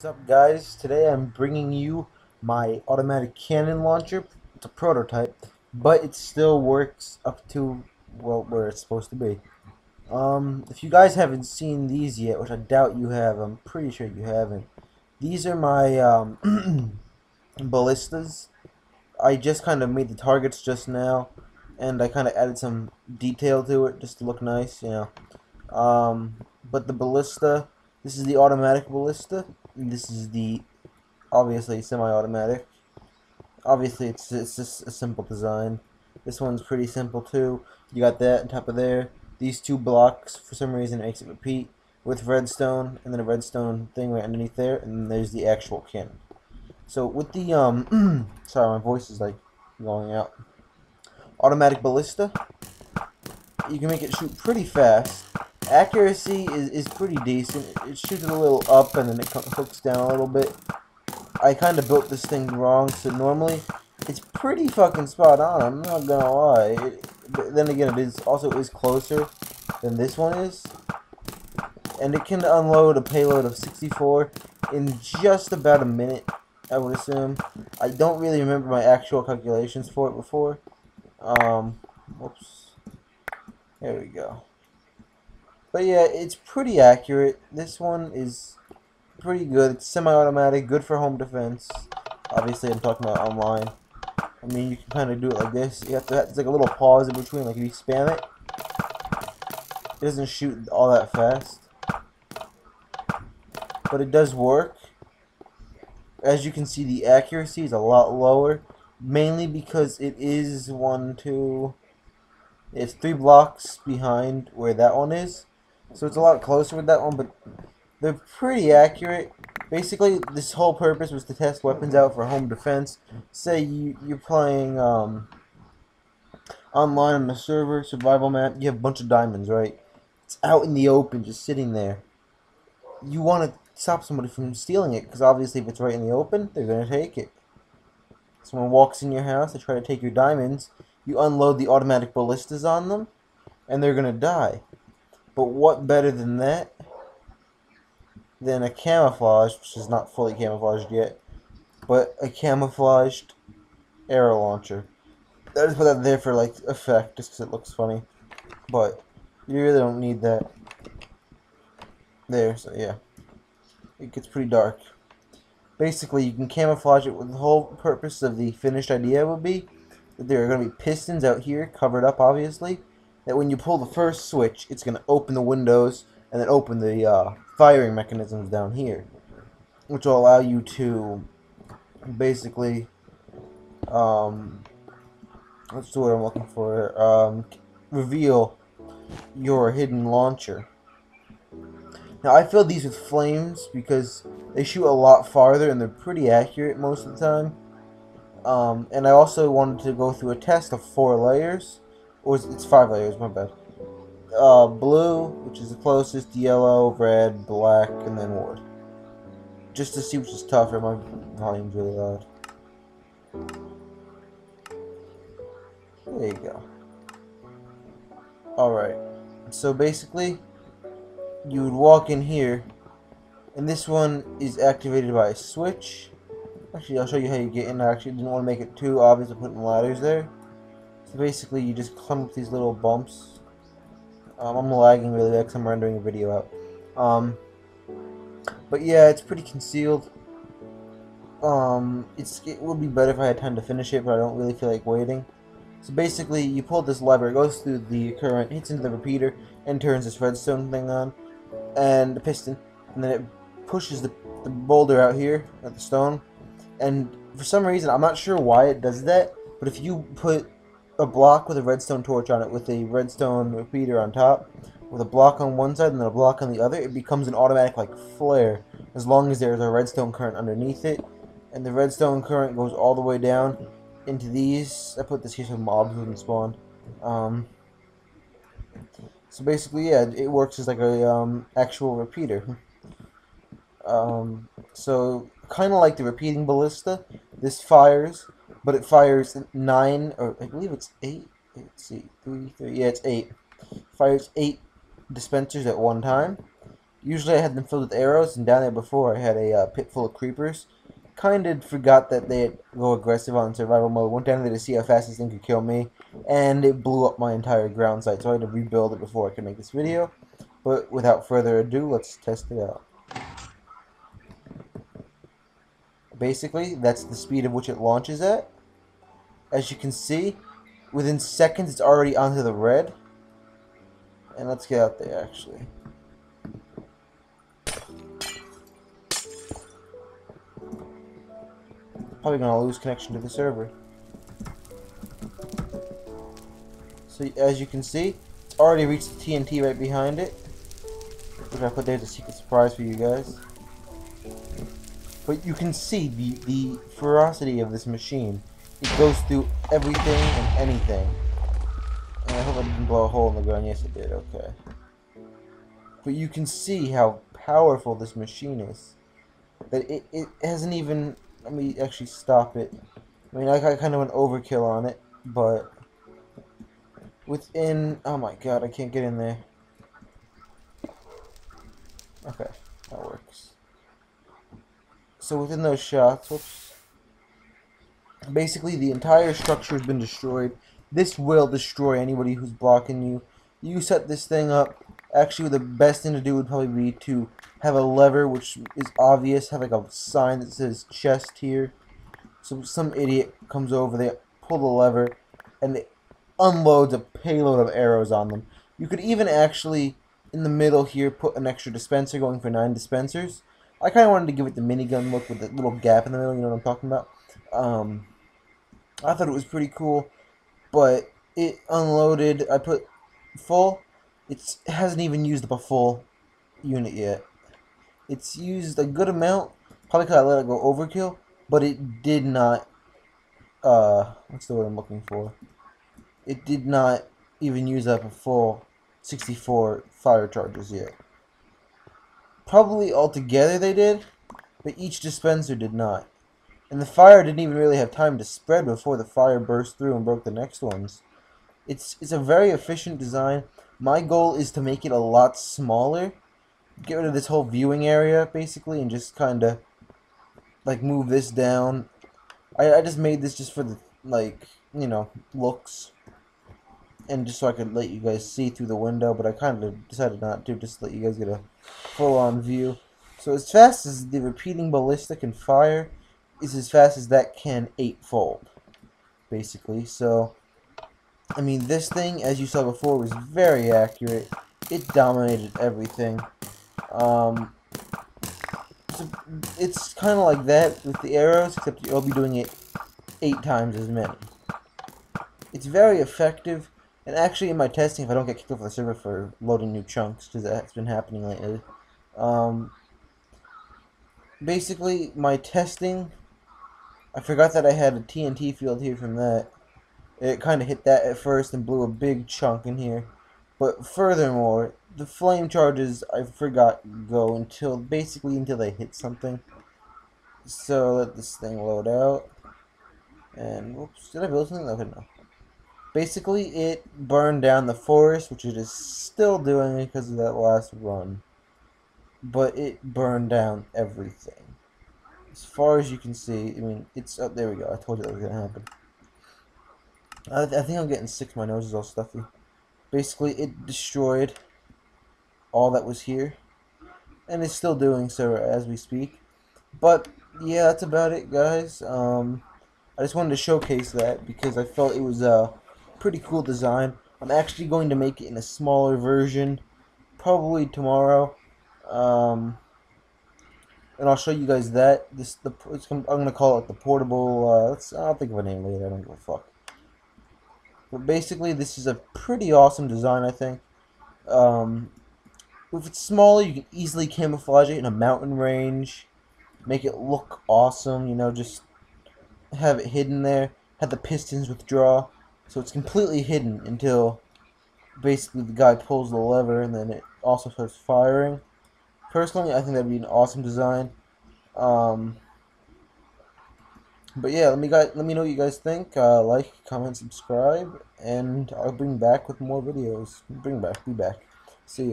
What's up, guys? Today I'm bringing you my automatic cannon launcher. It's a prototype, but it still works up to, well, where it's supposed to be. If you guys haven't seen these yet, which I doubt you have, I'm pretty sure you haven't. These are my ballistas. I just kind of made the targets just now, and I kind of added some detail to it just to look nice. But the ballista, this is the automatic ballista. This is the obviously semi-automatic. Obviously, it's just a simple design. This one's pretty simple too. You got that on top of there. These two blocks, for some reason, it makes it repeat with redstone, and then a redstone thing right underneath there, and then there's the actual cannon. So with the sorry, my voice is like going out. Automatic ballista, you can make it shoot pretty fast. Accuracy is pretty decent. It shoots it a little up and then it hooks down a little bit. I kind of built this thing wrong, so normally it's pretty fucking spot on. I'm not gonna lie. But then again, it is closer than this one is, and it can unload a payload of 64 in just about a minute, I would assume. I don't really remember my actual calculations for it before. Whoops. There we go. But yeah, it's pretty accurate. This one is pretty good. It's semi-automatic, good for home defense. Obviously, I'm talking about online. I mean, you can kind of do it like this. You have to. It's like a little pause in between. Like if you spam it, it doesn't shoot all that fast, but it does work. As you can see, the accuracy is a lot lower, mainly because it is it's 3 blocks behind where that one is. So it's a lot closer with that one, but they're pretty accurate. Basically, this whole purpose was to test weapons out for home defense. Say you're playing online on a server, survival map, you have a bunch of diamonds, right? It's out in the open, just sitting there. You want to stop somebody from stealing it, because obviously if it's right in the open, they're going to take it. Someone walks in your house, they try to take your diamonds, you unload the automatic ballistas on them, and they're going to die. But what better than that? Than a camouflage, which is not fully camouflaged yet, but a camouflaged arrow launcher. I just put that there for like effect, just because it looks funny. But you really don't need that. There, so yeah. It gets pretty dark. Basically, you can camouflage it with the whole purpose of the finished idea would be that there are going to be pistons out here, covered up obviously, that when you pull the first switch, it's going to open the windows and then open the firing mechanisms down here, which will allow you to basically, what's the word I'm looking for, reveal your hidden launcher. Now, I filled these with flames because they shoot a lot farther and they're pretty accurate most of the time. And I also wanted to go through a test of 4 layers. Or it's 5 layers, my bad. Blue, which is the closest, yellow, red, black, and then wood. Just to see which is tougher. My volume's really loud. There you go. Alright. So basically, you would walk in here, and this one is activated by a switch. Actually, I'll show you how you get in. I actually didn't want to make it too obvious of putting ladders there. So basically, you just climb up these little bumps. I'm lagging really bad because I'm rendering a video out. But yeah, it's pretty concealed. It would be better if I had time to finish it, but I don't really feel like waiting. So basically, you pull this lever, it goes through the current, hits into the repeater, and turns this redstone thing on, and the piston, and then it pushes the boulder out here at the stone. And for some reason, I'm not sure why it does that, but if you put a block with a redstone torch on it with a redstone repeater on top, with a block on one side and then a block on the other, it becomes an automatic like flare, as long as there's a redstone current underneath it, and the redstone current goes all the way down into these. I put this here so mobs wouldn't spawn. So basically, yeah, it works as like a actual repeater. So kind of like the repeating ballista, this fires, but it fires 9, or I believe it's 8. Let's see, 3, 3. Yeah, it's 8. Fires 8 dispensers at one time. Usually I had them filled with arrows, and down there before I had a pit full of creepers. Kind of forgot that they'd go aggressive on survival mode. Went down there to see how fast this thing could kill me, and it blew up my entire ground site, so I had to rebuild it before I could make this video. But without further ado, let's test it out. Basically, that's the speed at which it launches at. As you can see, within seconds it's already onto the red. And let's get out there, actually. Probably gonna lose connection to the server. So as you can see, it's already reached the TNT right behind it, which I put there as a secret surprise for you guys. But you can see the ferocity of this machine. It goes through everything and anything. And I hope I didn't blow a hole in the ground. Yes, it did. Okay. But you can see how powerful this machine is. That it hasn't even... Let me actually stop it. I mean, I kind of went overkill on it, but... Within... Oh my god, I can't get in there. Okay, that works. So within those shots... Whoops. Basically, the entire structure has been destroyed. This will destroy anybody who's blocking you. You set this thing up. Actually, the best thing to do would probably be to have a lever, which is obvious. Have like a sign that says chest here. So some idiot comes over, they pull the lever, and it unloads a payload of arrows on them. You could even actually, in the middle here, put an extra dispenser going for 9 dispensers. I kind of wanted to give it the minigun look with the little gap in the middle, you know what I'm talking about? I thought it was pretty cool, but it unloaded. I put full. It hasn't even used up a full unit yet. It's used a good amount, probably because I let it go overkill, but it did not, what's the word I'm looking for? It did not even use up a full 64 fire charges yet. Probably altogether they did, but each dispenser did not. And the fire didn't even really have time to spread before the fire burst through and broke the next ones. It's a very efficient design. My goal is to make it a lot smaller. Get rid of this whole viewing area, basically, and just kind of, like, move this down. I just made this just for the, like, you know, looks. And just so I could let you guys see through the window, but I kind of decided not to, just to let you guys get a full-on view. So as fast as the repeating ballista can fire, is as fast as that can 8-fold, basically. So, I mean, this thing, as you saw before, was very accurate. It dominated everything. So it's kind of like that with the arrows, except you'll be doing it 8 times as many. It's very effective, and actually in my testing, if I don't get kicked off the server for loading new chunks, because that's been happening lately, basically, my testing, I forgot that I had a TNT field here from that. It kind of hit that at first and blew a big chunk in here. But furthermore, the flame charges, I forgot, go until, basically until they hit something. So let this thing load out. And, whoops, did I build something? Okay, no. Basically, it burned down the forest, which it is still doing because of that last run. But it burned down everything. As far as you can see, I mean, it's up. There we go. I told you that was going to happen. I think I'm getting sick. My nose is all stuffy. Basically, it destroyed all that was here. And it's still doing so as we speak. But, yeah, that's about it, guys. I just wanted to showcase that because I felt it was a pretty cool design. I'm actually going to make it in a smaller version, probably tomorrow. And I'll show you guys that. I'm gonna call it the portable. I'll think of a name later. I don't give a fuck. But basically, this is a pretty awesome design, I think. If it's smaller, you can easily camouflage it in a mountain range, make it look awesome. You know, just have it hidden there. Have the pistons withdraw, so it's completely hidden until basically the guy pulls the lever, and then it also starts firing. Personally, I think that'd be an awesome design. But yeah, let me know what you guys think. Like, comment, subscribe, and I'll bring back with more videos. Be back. See ya.